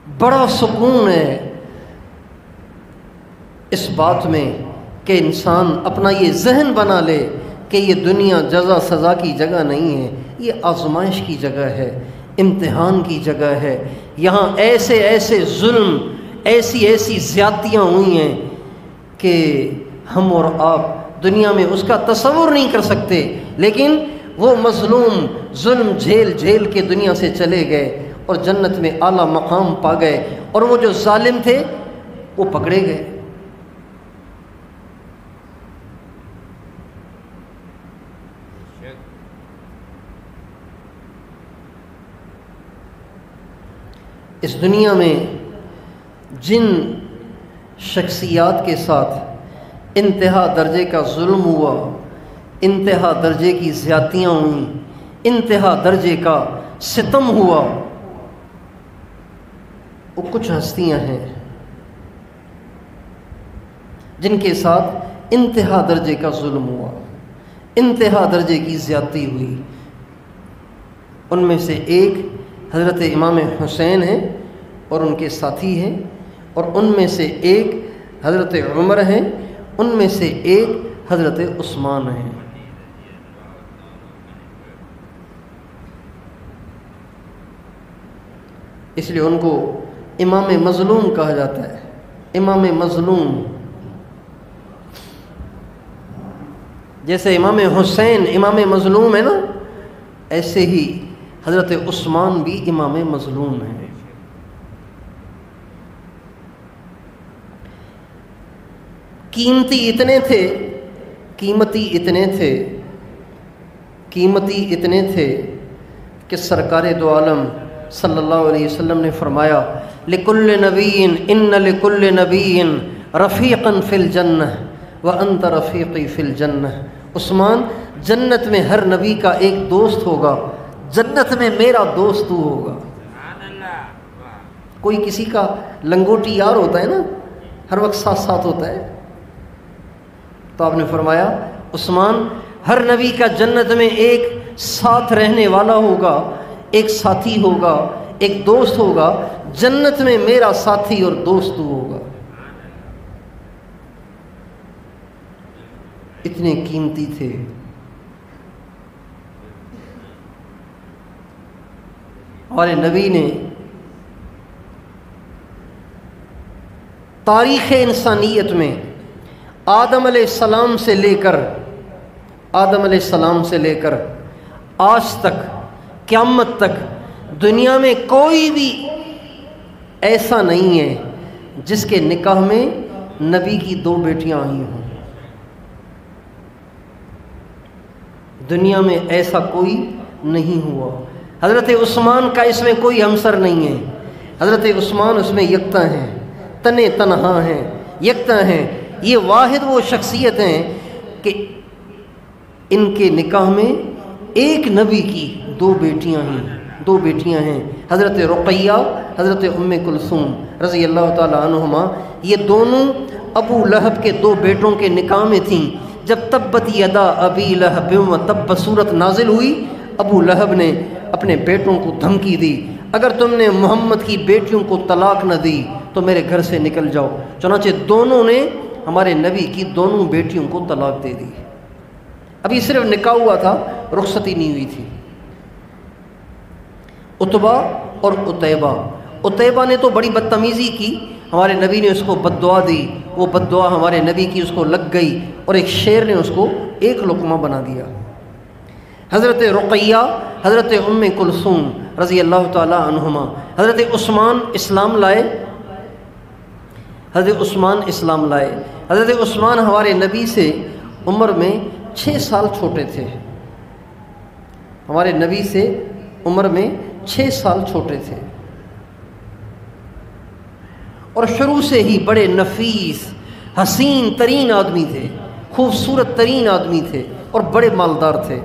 بڑا سکون ہے اس بات میں کہ انسان اپنا یہ ذہن بنا لے کہ یہ دنیا جزا سزا کی جگہ نہیں ہے، یہ آزمائش کی جگہ ہے، امتحان کی جگہ ہے۔ یہاں ایسے ایسے ظلم، ایسی ایسی زیادتیاں ہوئی ہیں کہ ہم اور آپ دنیا میں اس کا تصور نہیں کر سکتے، لیکن وہ مظلوم ظلم جھیل جھیل کے دنیا سے چلے گئے اور جنت میں اعلیٰ مقام پا گئے، اور وہ جو ظالم تھے وہ پکڑے گئے۔ اس دنیا میں جن شخصیات کے ساتھ انتہا درجے کا ظلم ہوا، انتہا درجے کی زیادتیاں ہوئیں، انتہا درجے کا ستم ہوا، وہ کچھ ہستیاں ہیں جن کے ساتھ انتہا درجے کا ظلم ہوا، انتہا درجے کی زیادتی ہوئی۔ ان میں سے ایک حضرت امام حسین ہیں اور ان کے ساتھی ہیں، اور ان میں سے ایک حضرت عمر ہیں، ان میں سے ایک حضرت عثمان ہیں۔ اس لیے ان کو امام مظلوم کہا جاتا ہے، امام مظلوم۔ جیسے امام حسین امام مظلوم ہے نا، ایسے ہی حضرت عثمان بھی امام مظلوم ہیں۔ قیمتی اتنے تھے کہ سرکار دو عالم صلی اللہ علیہ وسلم نے فرمایا لِكُلِّ نَبِيٍّ إِنَّ لِكُلِّ نَبِيٍّ رَفِيقًا فِي الْجَنَّةِ وَأَنْتَ رَفِيقِي فِي الْجَنَّةِ۔ عثمان، جنت میں ہر نبی کا ایک دوست ہوگا، جنت میں میرا دوست تو ہوگا۔ کوئی کسی کا لنگوٹی یار ہوتا ہے نا، ہر وقت ساتھ ساتھ ہوتا ہے، تو آپ نے فرمایا عثمان، ہر نبی کا جنت میں ایک ساتھ رہنے والا ہوگا، ایک ساتھی ہوگا، ایک دوست ہوگا، جنت میں میرا ساتھی اور دوست تو ہوگا۔ اتنے قیمتی تھے۔ ہمارے نبی نے تاریخ انسانیت میں آدم علیہ السلام سے لے کر آج تک قیامت تک دنیا میں کوئی بھی ایسا نہیں ہے جس کے نکاح میں نبی کی 2 بیٹیاں آئی ہوں۔ دنیا میں ایسا کوئی نہیں ہوا۔ حضرت عثمان کا اس میں کوئی ہمسر نہیں ہے، حضرت عثمان اس میں یکتا ہیں، تنے تنہا ہیں، یکتا ہیں۔ یہ واحد وہ شخصیت ہیں کہ ان کے نکاح میں ایک نبی کی 2 بیٹیاں ہیں، حضرت رقیہ، حضرت ام کلثوم رضی اللہ تعالی عنہما۔ یہ دونوں ابو لہب کے 2 بیٹوں کے نکاح میں تھیں۔ جب تبت یدا ابی لہب و تب صورت نازل ہوئی، ابو لہب نے اپنے بیٹوں کو دھمکی دی، اگر تم نے محمد کی بیٹیوں کو طلاق نہ دی تو میرے گھر سے نکل جاؤ۔ چنانچہ دونوں نے ہمارے نبی کی دونوں بیٹیوں کو طلاق دے دی۔ ابھی صرف نکاح ہوا تھا، رخصتی نہیں ہوئی تھی۔ عتبہ اور عتیبہ نے تو بڑی بدتمیزی کی، ہمارے نبی نے اس کو بد دعا دی، وہ بد دعا ہمارے نبی کی اس کو لگ گئی اور ایک شیر نے اس کو ایک لقمہ بنا دیا۔ حضرت رقیہ، حضرت ام کلثوم رضی اللہ تعالی عنہما، حضرت عثمان اسلام لائے، حضرت عثمان ہمارے نبی سے عمر میں 6 سال چھوٹے تھے، ہمارے نبی سے عمر میں 6 سال چھوٹے تھے، اور شروع سے ہی بڑے نفیس حسین ترین آدمی تھے، خوبصورت ترین آدمی تھے اور بڑے مالدار تھے۔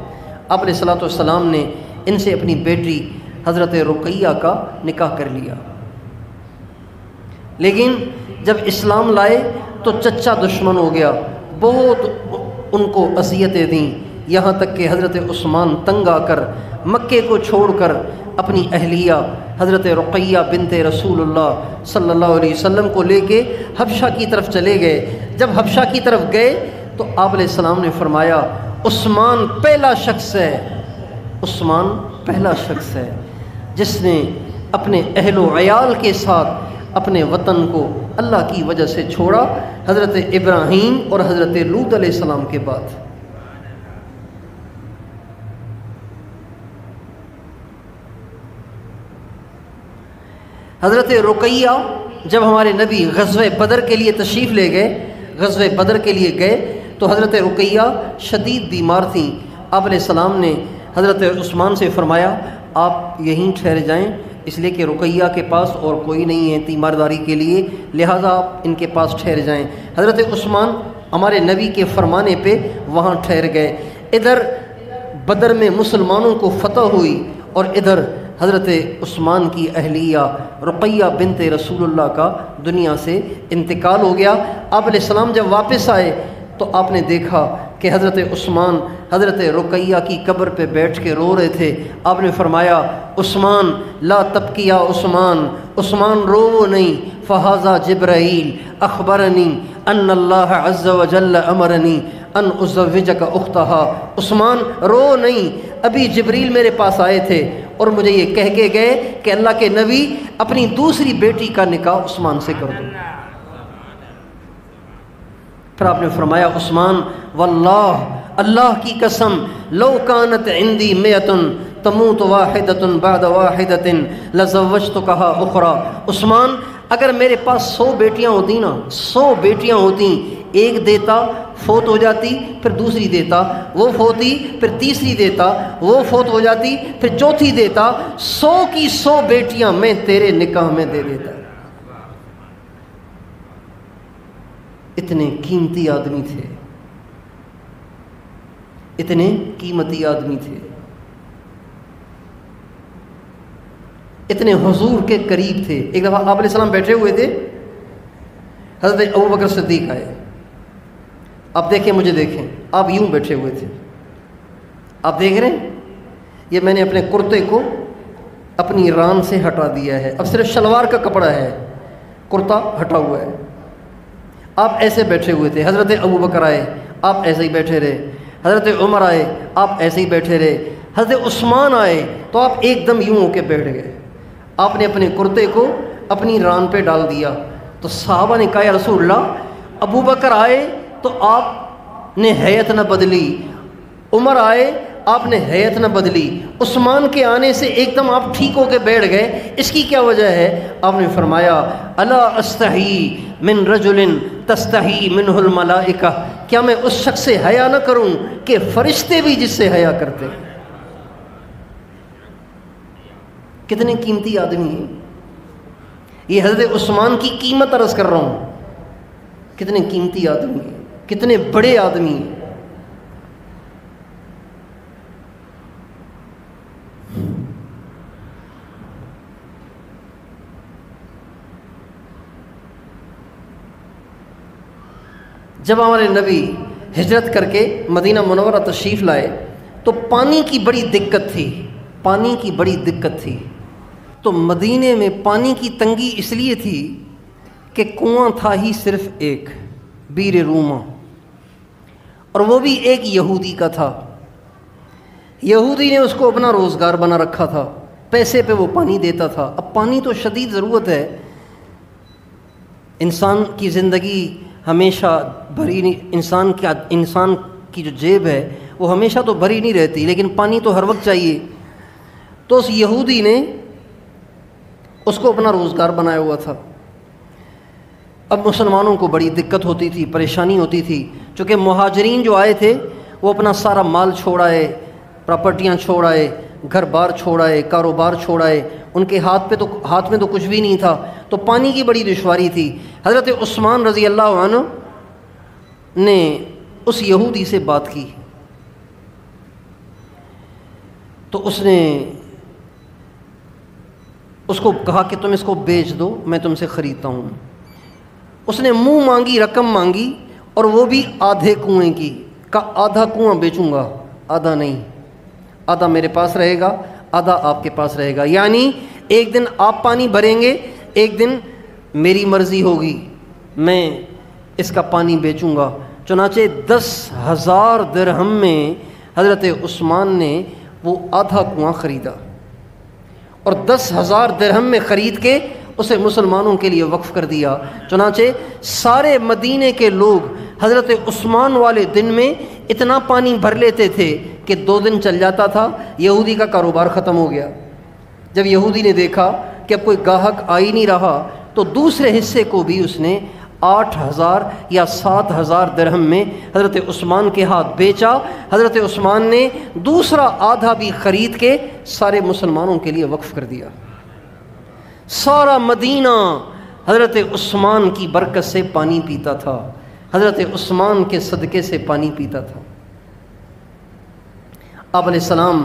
آپ علیہ الصلوۃ والسلام نے ان سے اپنی بیٹی حضرت رقیہ کا نکاح کر لیا، لیکن جب اسلام لائے تو چچا دشمن ہو گیا، بہت ان کو اذیتیں دیں، یہاں تک کہ حضرت عثمان تنگ آ کر مکے کو چھوڑ کر اپنی اہلیہ حضرت رقیہ بنت رسول اللہ صلی اللہ علیہ وسلم کو لے کے حبشہ کی طرف چلے گئے۔ جب حبشہ کی طرف گئے تو آپ علیہ السلام نے فرمایا عثمان پہلا شخص ہے، عثمان پہلا شخص ہے جس نے اپنے اہل و عیال کے ساتھ اپنے وطن کو اللہ کی وجہ سے چھوڑا، حضرت ابراہیم اور حضرت لوط علیہ السلام کے بعد۔ حضرت رقیہ جب ہمارے نبی غزوہ بدر کے لیے تشریف لے گئے، غزوہ بدر کے لیے گئے تو حضرت رقیہ شدید بیمار تھیں۔ آپ علیہ السلام نے حضرت عثمان سے فرمایا آپ یہیں ٹھہر جائیں، اس لیے کہ رقیہ کے پاس اور کوئی نہیں ہے تیمارداری کے لیے، لہٰذا آپ ان کے پاس ٹھہر جائیں۔ حضرت عثمان ہمارے نبی کے فرمانے پہ وہاں ٹھہر گئے۔ ادھر بدر میں مسلمانوں کو فتح ہوئی اور ادھر حضرت عثمان کی اہلیہ رقیہ بنت رسول اللہ کا دنیا سے انتقال ہو گیا۔ آپ علیہ السلام جب واپس آئے تو آپ نے دیکھا کہ حضرت عثمان حضرت رقیہ کی قبر پہ بیٹھ کے رو رہے تھے۔ آپ نے فرمایا عثمان لا تبکی یا عثمان، عثمان رو نہیں، فہذا جبرائیل اخبرنی ان اللہ عز وجل امرنی ان ازوجک اختہا، عثمان رو نہیں، ابھی جبریل میرے پاس آئے تھے اور مجھے یہ کہہ کے گئے کہ اللہ کے نبی اپنی دوسری بیٹی کا نکاح عثمان سے کر دو۔ پھر آپ نے فرمایا عثمان واللہ، اللہ کی قسم، لو کانت عندی مئۃ تموت واحدۃ بعد واحدۃ لزوجتکھا اخری، عثمان اگر میرے پاس 100 بیٹیاں ہوتی نا، 100 بیٹیاں ہوتی، ایک دیتا فوت ہو جاتی، پھر دوسری دیتا وہ فوتی، پھر تیسری دیتا وہ فوت ہو جاتی، پھر چوتھی دیتا، 100 کی 100 بیٹیاں میں تیرے نکاح میں دے دیتا۔ اتنے قیمتی آدمی تھے، اتنے قیمتی آدمی تھے، اتنے حضور کے قریب تھے۔ ایک دفعہ آپ علیہ السلام بیٹھے ہوئے تھے، حضرت ابوبکر صدیق آئے، آپ دیکھیں مجھے دیکھیں، آپ یوں بیٹھے ہوئے تھے، آپ دیکھ رہے ہیں یہ میں نے اپنے کرتے کو اپنی ران سے ہٹا دیا ہے، اب صرف شلوار کا کپڑا ہے، کرتا ہٹا ہوا ہے، آپ ایسے بیٹھے ہوئے تھے۔ حضرت ابوبکر آئے، آپ ایسے ہی بیٹھے رہے، حضرت عمر آئے، آپ ایسے ہی بیٹھے رہے، حضرت عثمان آئے تو آپ ایک دم یوں ہو کے بیٹھ گئے، آپ نے اپنے کرتے کو اپنی ران پہ ڈال دیا۔ تو صحابہ نے کہا یا رسول اللہ، ابوبکر آئے تو آپ نے ہیئت نہ بدلی، عمر آئے آپ نے ہیئت نہ بدلی، عثمان کے آنے سے ایک دم آپ ٹھیک ہو کے بیٹھ گئے، اس کی کیا وجہ ہے؟ آپ نے فرمایا الا استحی من رجل تستحی منہ الملائکہ، کیا میں اس شخص سے حیا نہ کروں کہ فرشتے بھی جس سے حیا کرتے ہیں۔ کتنے قیمتی آدمی ہیں یہ، حضرت عثمان کی قیمت عرض کر رہا ہوں، کتنے قیمتی آدمی ہیں، کتنے بڑے آدمی ہیں۔ جب ہمارے نبی ہجرت کر کے مدینہ منورہ تشریف لائے تو پانی کی بڑی دقت تھی، پانی کی بڑی دقت تھی، تو مدینے میں پانی کی تنگی اس لیے تھی کہ کنواں تھا ہی صرف ایک، بیر روما، اور وہ بھی ایک یہودی کا تھا، یہودی نے اس کو اپنا روزگار بنا رکھا تھا، پیسے پہ وہ پانی دیتا تھا۔ اب پانی تو شدید ضرورت ہے، انسان کی زندگی ہمیشہ بھری نہیں، انسان کی جو جیب ہے وہ ہمیشہ تو بھری نہیں رہتی، لیکن پانی تو ہر وقت چاہیے۔ تو اس یہودی نے اس کو اپنا روزگار بنایا ہوا تھا۔ اب مسلمانوں کو بڑی دقت ہوتی تھی، پریشانی ہوتی تھی، چونکہ مہاجرین جو آئے تھے وہ اپنا سارا مال چھوڑ آئے، پراپرٹیاں چھوڑ آئے، گھر بار چھوڑ آئے، کاروبار چھوڑ آئے، ان کے ہاتھ میں تو کچھ بھی نہیں تھا، تو پانی کی بڑی دشواری تھی۔ حضرت عثمان رضی اللہ عنہ نے اس یہودی سے بات کی تو اس نے اس کو کہا کہ تم اس کو بیچ دو، میں تم سے خریدتا ہوں۔ اس نے مانگی، رقم مانگی، اور وہ بھی آدھے کنویں کی، کا آدھا کنواں بیچوں گا، آدھا نہیں، آدھا میرے پاس رہے گا، آدھا آپ کے پاس رہے گا، یعنی ایک دن آپ پانی بھریں گے، ایک دن میری مرضی ہوگی میں اس کا پانی بیچوں گا۔ چنانچہ 10,000 درہم میں حضرت عثمان نے وہ آدھا کنواں خریدا، اور 10,000 درہم میں خرید کے اسے مسلمانوں کے لیے وقف کر دیا۔ چنانچہ سارے مدینے کے لوگ حضرت عثمان والے دن میں اتنا پانی بھر لیتے تھے کہ 2 دن چل جاتا تھا۔ یہودی کا کاروبار ختم ہو گیا۔ جب یہودی نے دیکھا کہ اب کوئی گاہک آ ہی نہیں رہا تو دوسرے حصے کو بھی اس نے 8,000 یا 7,000 درہم میں حضرت عثمان کے ہاتھ بیچا۔ حضرت عثمان نے دوسرا آدھا بھی خرید کے سارے مسلمانوں کے لیے وقف کر دیا۔ سارا مدینہ حضرت عثمان کی برکت سے پانی پیتا تھا، حضرت عثمان کے صدقے سے پانی پیتا تھا۔ آپ علیہ السلام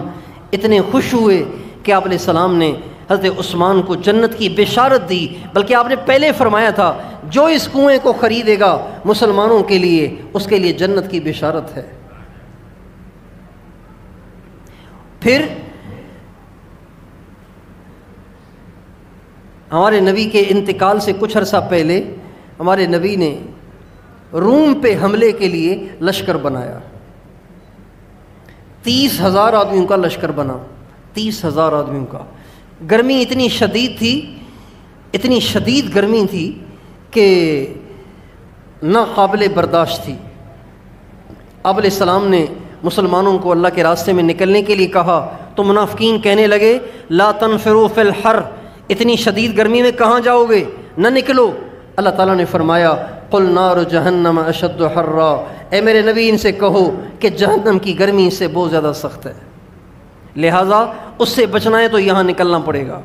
اتنے خوش ہوئے کہ آپ علیہ السلام نے حضرت عثمان کو جنت کی بشارت دی، بلکہ آپ نے پہلے فرمایا تھا جو اس کنویں کو خریدے گا مسلمانوں کے لیے اس کے لیے جنت کی بشارت ہے۔ پھر ہمارے نبی کے انتقال سے کچھ عرصہ پہلے ہمارے نبی نے روم پہ حملے کے لیے لشکر بنایا۔ 30,000 آدمیوں کا لشکر بنا، 30,000 آدمیوں کا۔ گرمی اتنی شدید تھی، اتنی شدید گرمی تھی کہ ناقابل برداشت تھی۔ آپ علیہ السلام نے مسلمانوں کو اللہ کے راستے میں نکلنے کے لیے کہا تو منافقین کہنے لگے لا تنفروا فی الحر، اتنی شدید گرمی میں کہاں جاؤ گے، نہ نکلو۔ اللہ تعالیٰ نے فرمایا قل نار جہنم اشد حرا، اے میرے نبی ان سے کہو کہ جہنم کی گرمی اس سے بہت زیادہ سخت ہے، لہٰذا اس سے بچنا ہے تو یہاں نکلنا پڑے گا۔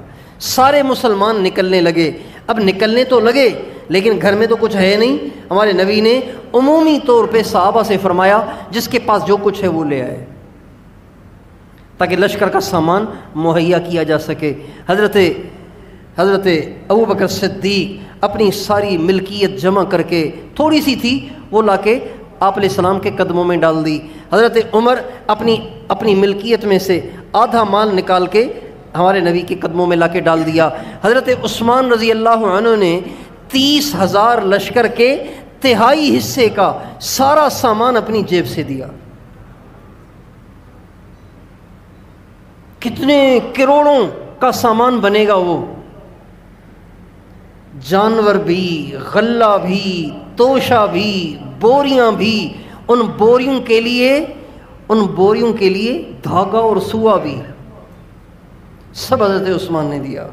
سارے مسلمان نکلنے لگے۔ اب نکلنے تو لگے لیکن گھر میں تو کچھ ہے نہیں۔ ہمارے نبی نے عمومی طور پہ صحابہ سے فرمایا جس کے پاس جو کچھ ہے وہ لے آئے تاکہ لشکر کا سامان مہیا کیا جا سکے۔ حضرت ابوبکر صدیق اپنی ساری ملکیت جمع کر کے، تھوڑی سی تھی وہ لا کے آپ علیہ السلام کے قدموں میں ڈال دی۔ حضرت عمر اپنی ملکیت میں سے آدھا مال نکال کے ہمارے نبی کے قدموں میں لا کے ڈال دیا۔ حضرت عثمان رضی اللہ عنہ نے 30,000 لشکر کے 1/3 حصے کا سارا سامان اپنی جیب سے دیا۔ کتنے کروڑوں کا سامان بنے گا وہ، جانور بھی، غلہ بھی، توشہ بھی، بوریاں بھی، ان بوریوں کے لیے دھاگا اور سوا بھی سب حضرت عثمان نے دیا۔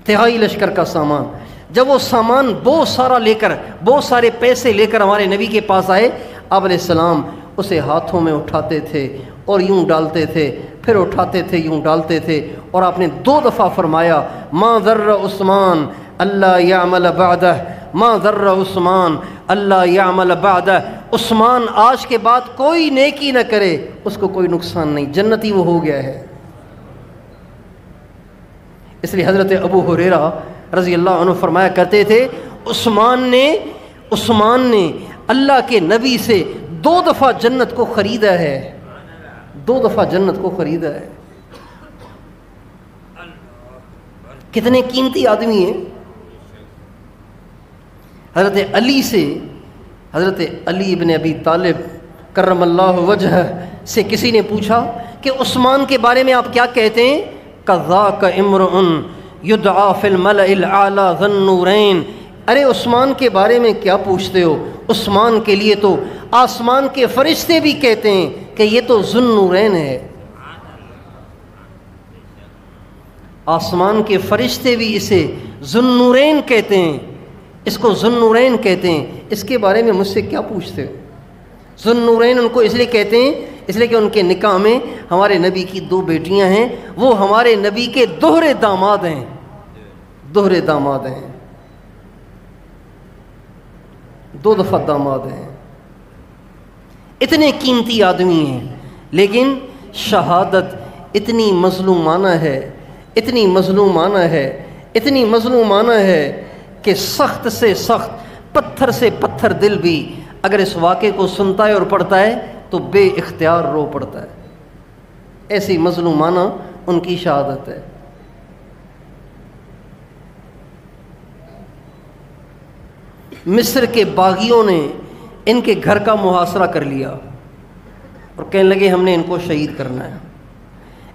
1/3 لشکر کا سامان۔ جب وہ سامان بہت سارا لے کر، بہت سارے پیسے لے کر ہمارے نبی کے پاس آئے، آپ علیہ السلام اسے ہاتھوں میں اٹھاتے تھے اور یوں ڈالتے تھے، پھر اٹھاتے تھے یوں ڈالتے تھے، اور آپ نے 2 دفعہ فرمایا ما ضر عثمان اللہ یعمل بعدہ، ما ضر عثمان اللہ یعمل بعدہ، عثمان آج کے بعد کوئی نیکی نہ کرے، اس کو کوئی نقصان نہیں، جنتی وہ ہو گیا ہے۔ اس لیے حضرت ابو ہریرہ رضی اللہ عنہ فرمایا کرتے تھے عثمان نے اللہ کے نبی سے 2 دفعہ جنت کو خریدا ہے، 2 دفعہ جنت کو خریدا ہے۔ کتنے قیمتی آدمی ہیں۔ حضرت علی ابن ابی طالب کرم اللہ وجہہ سے کسی نے پوچھا کہ عثمان کے بارے میں آپ کیا کہتے ہیں؟ کذاک امرؤ یدعا فی الملأ الاعلی ذی النورین، ارے عثمان کے بارے میں کیا پوچھتے ہو، عثمان کے لیے تو آسمان کے فرشتے بھی کہتے ہیں کہ یہ تو ذی النورین ہے، آسمان کے فرشتے بھی اسے ذی النورین کہتے ہیں، اس کو ذی النورین کہتے ہیں، اس کے بارے میں مجھ سے کیا پوچھتے ہو؟ ذی النورین ان کو اس لیے کہتے ہیں اس لیے کہ ان کے نکاح میں ہمارے نبی کی 2 بیٹیاں ہیں، وہ ہمارے نبی کے دوہرے داماد ہیں، دوہرے داماد ہیں، 2 دفعہ داماد ہیں۔ اتنے قیمتی آدمی ہیں، لیکن شہادت اتنی مظلومانہ ہے، اتنی مظلومانہ ہے، اتنی مظلومانہ ہے کہ سخت سے سخت، پتھر سے پتھر دل بھی اگر اس واقعے کو سنتا ہے اور پڑھتا ہے تو بے اختیار رو پڑتا ہے۔ ایسی مظلومانہ ان کی شہادت ہے۔ مصر کے باغیوں نے ان کے گھر کا محاصرہ کر لیا اور کہنے لگے ہم نے ان کو شہید کرنا ہے،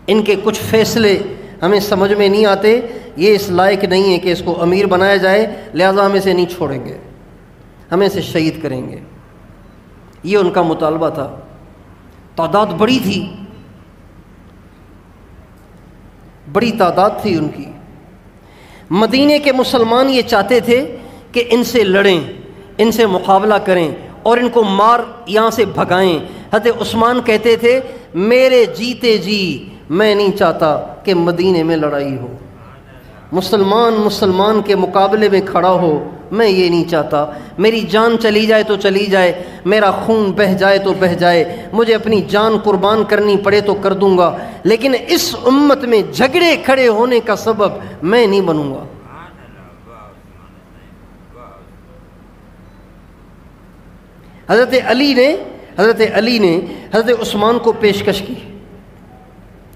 ان کے کچھ فیصلے ہمیں سمجھ میں نہیں آتے، یہ اس لائق نہیں ہے کہ اس کو امیر بنایا جائے، لہذا ہم اسے نہیں چھوڑیں گے، ہم اسے شہید کریں گے۔ یہ ان کا مطالبہ تھا۔ تعداد بڑی تھی، بڑی تعداد تھی ان کی۔ مدینے کے مسلمان یہ چاہتے تھے کہ ان سے لڑیں، ان سے مقابلہ کریں اور ان کو مار یہاں سے بھگائیں۔ حضرت عثمان کہتے تھے میرے جیتے جی میں نہیں چاہتا کہ مدینے میں لڑائی ہو، مسلمان کے مقابلے میں کھڑا ہو، میں یہ نہیں چاہتا۔ میری جان چلی جائے تو چلی جائے، میرا خون بہہ جائے تو بہہ جائے، مجھے اپنی جان قربان کرنی پڑے تو کر دوں گا، لیکن اس امت میں جھگڑے کھڑے ہونے کا سبب میں نہیں بنوں گا۔ حضرت علی نے حضرت عثمان کو پیشکش کی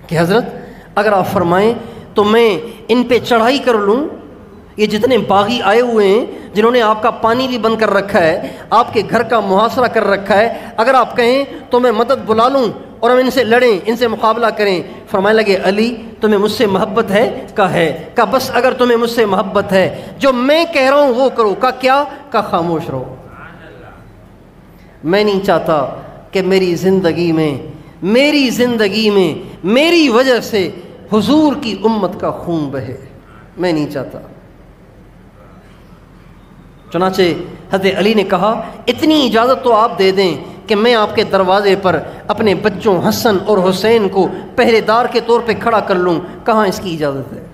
کہ حضرت اگر آپ فرمائیں تو میں ان پہ چڑھائی کر لوں، یہ جتنے باغی آئے ہوئے ہیں جنہوں نے آپ کا پانی بھی بند کر رکھا ہے، آپ کے گھر کا محاصرہ کر رکھا ہے، اگر آپ کہیں تو میں مدد بلا لوں اور ہم ان سے لڑیں، ان سے مقابلہ کریں۔ فرمانے لگے علی تمہیں مجھ سے محبت ہے؟ کہا بس اگر تمہیں مجھ سے محبت ہے جو میں کہہ رہا ہوں وہ کرو۔ کیا؟ خاموش رہو۔ میں نہیں چاہتا کہ میری زندگی میں میری وجہ سے حضور کی امت کا خون بہے، میں نہیں چاہتا۔ چنانچہ حضرت علی نے کہا اتنی اجازت تو آپ دے دیں کہ میں آپ کے دروازے پر اپنے بچوں حسن اور حسین کو پہرے دار کے طور پہ کھڑا کر لوں، کہاں اس کی اجازت ہے؟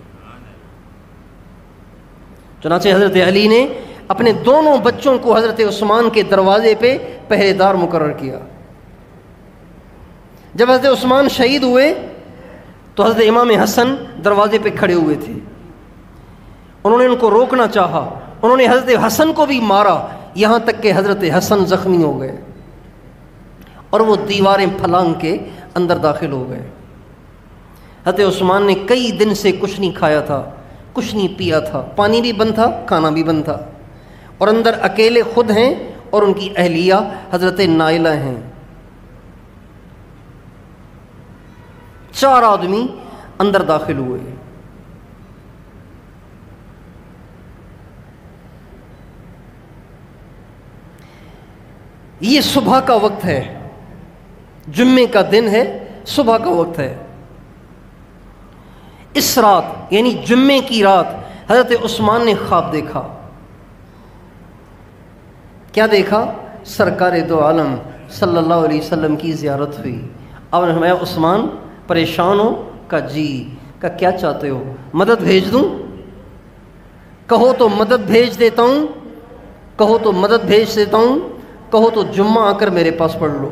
چنانچہ حضرت علی نے اپنے دونوں بچوں کو حضرت عثمان کے دروازے پہ پہرے دار مقرر کیا۔ جب حضرت عثمان شہید ہوئے تو حضرت امام حسن دروازے پہ کھڑے ہوئے تھے، انہوں نے ان کو روکنا چاہا، انہوں نے حضرت حسن کو بھی مارا، یہاں تک کہ حضرت حسن زخمی ہو گئے اور وہ دیواریں پھلانگ کے اندر داخل ہو گئے۔ حضرت عثمان نے کئی دن سے کچھ نہیں کھایا تھا، کچھ نہیں پیا تھا، پانی بھی بند تھا، کھانا بھی بند تھا، اور اندر اکیلے خود ہیں اور ان کی اہلیہ حضرت نائلہ ہیں۔ 4 آدمی اندر داخل ہوئے۔ یہ صبح کا وقت ہے، جمعے کا دن ہے، صبح کا وقت ہے۔ اس رات یعنی جمعے کی رات حضرت عثمان نے خواب دیکھا۔ کیا دیکھا؟ سرکار دو عالم صلی اللہ علیہ وسلم کی زیارت ہوئی۔ اب نے فرمایا عثمان پریشان ہو؟ جی۔ کیا چاہتے ہو؟ مدد بھیج دوں؟ کہو تو مدد بھیج دیتا ہوں، کہو تو جمعہ آ کر میرے پاس پڑھ لو،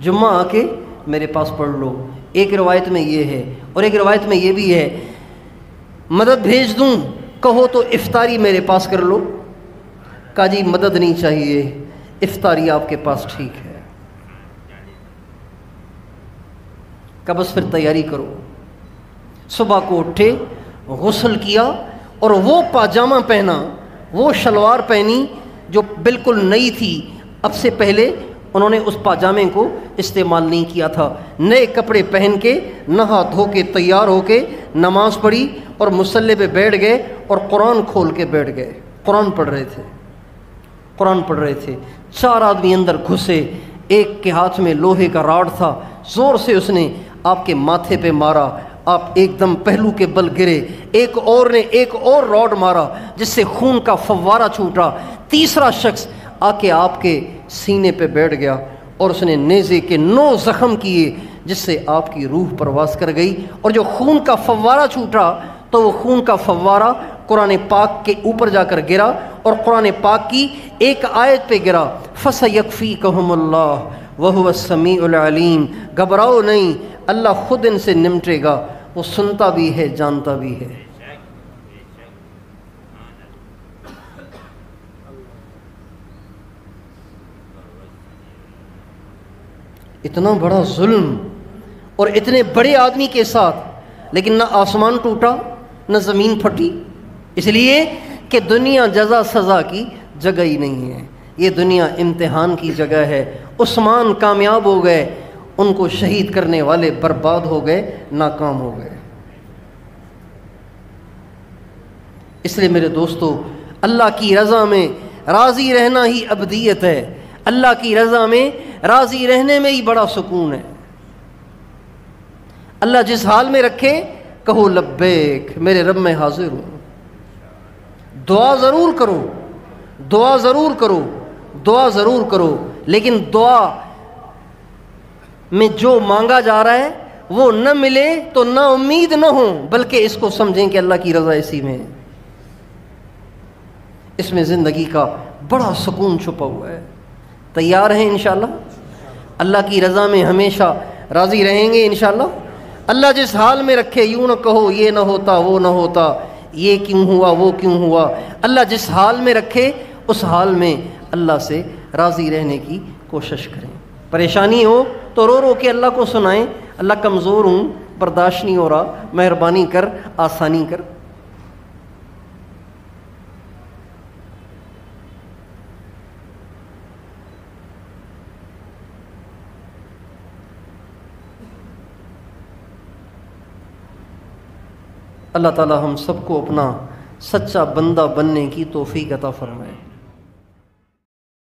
جمعہ آ کے میرے پاس پڑھ لو۔ ایک روایت میں یہ ہے اور ایک روایت میں یہ بھی ہے مدد بھیج دوں، کہو تو افطاری میرے پاس کر لو۔ کہا جی مدد نہیں چاہیے، افطاری آپ کے پاس ٹھیک ہے۔ کہا بس پھر تیاری کرو۔ صبح کو اٹھے، غسل کیا اور وہ پاجامہ پہنا، وہ شلوار پہنی جو بالکل نئی تھی، اب سے پہلے انہوں نے اس پاجامے کو استعمال نہیں کیا تھا۔ نئے کپڑے پہن کے نہا دھو کے تیار ہو کے نماز پڑھی اور مصلی پہ بیٹھ گئے اور قرآن کھول کے بیٹھ گئے، قرآن پڑھ رہے تھے۔ 4 آدمی اندر گھسے، ایک کے ہاتھ میں لوہے کا راڈ تھا، زور سے اس نے آپ کے ماتھے پہ مارا، آپ ایک دم پہلو کے بل گرے۔ ایک اور نے ایک اور راڈ مارا جس سے خون کا فوارہ چھوٹا۔ تیسرا شخص آ کے آپ کے سینے پہ بیٹھ گیا اور اس نے نیزے کے 9 زخم کیے جس سے آپ کی روح پرواز کر گئی، اور جو خون کا فوارہ چھوٹا تو وہ خون کا فوارہ قرآن پاک کے اوپر جا کر گرا اور قرآن پاک کی ایک آیت پہ گرا، فَسَيَكْفِيكَهُمُ اللَّهُ وَهُوَ السَّمِيعُ الْعَلِيمُ۔ گھبراؤ نہیں، اللہ خود ان سے نمٹے گا، وہ سنتا بھی ہے جانتا بھی ہے۔ اتنا بڑا ظلم اور اتنے بڑے آدمی کے ساتھ، لیکن نہ آسمان ٹوٹا نہ زمین پھٹی، اس لیے کہ دنیا جزا سزا کی جگہ ہی نہیں ہے، یہ دنیا امتحان کی جگہ ہے۔ عثمان کامیاب ہو گئے، ان کو شہید کرنے والے برباد ہو گئے، ناکام ہو گئے۔ اس لیے میرے دوستو، اللہ کی رضا میں راضی رہنا ہی ابدیت ہے، اللہ کی رضا میں راضی رہنے میں ہی بڑا سکون ہے۔ اللہ جس حال میں رکھے کہو لبیک، میرے رب میں حاضر ہوں۔ دعا ضرور کرو، دعا ضرور کرو، دعا ضرور کرو، لیکن دعا میں جو مانگا جا رہا ہے وہ نہ ملے تو نا امید نہ ہو، بلکہ اس کو سمجھیں کہ اللہ کی رضا اسی میں ہے، اس میں زندگی کا بڑا سکون چھپا ہوا ہے۔ تیار ہیں انشاءاللہ؟ اللہ کی رضا میں ہمیشہ راضی رہیں گے انشاءاللہ۔ اللہ جس حال میں رکھے، یوں نہ کہو یہ نہ ہوتا وہ نہ ہوتا، یہ کیوں ہوا وہ کیوں ہوا، اللہ جس حال میں رکھے اس حال میں اللہ سے راضی رہنے کی کوشش کریں۔ پریشانی ہو تو رو رو کے اللہ کو سنائیں، اللہ کمزور ہوں، برداشت نہیں ہو رہا، مہربانی کر، آسانی کر۔ اللہ تعالی ہم سب کو اپنا سچا بندہ بننے کی توفیق عطا فرمائے۔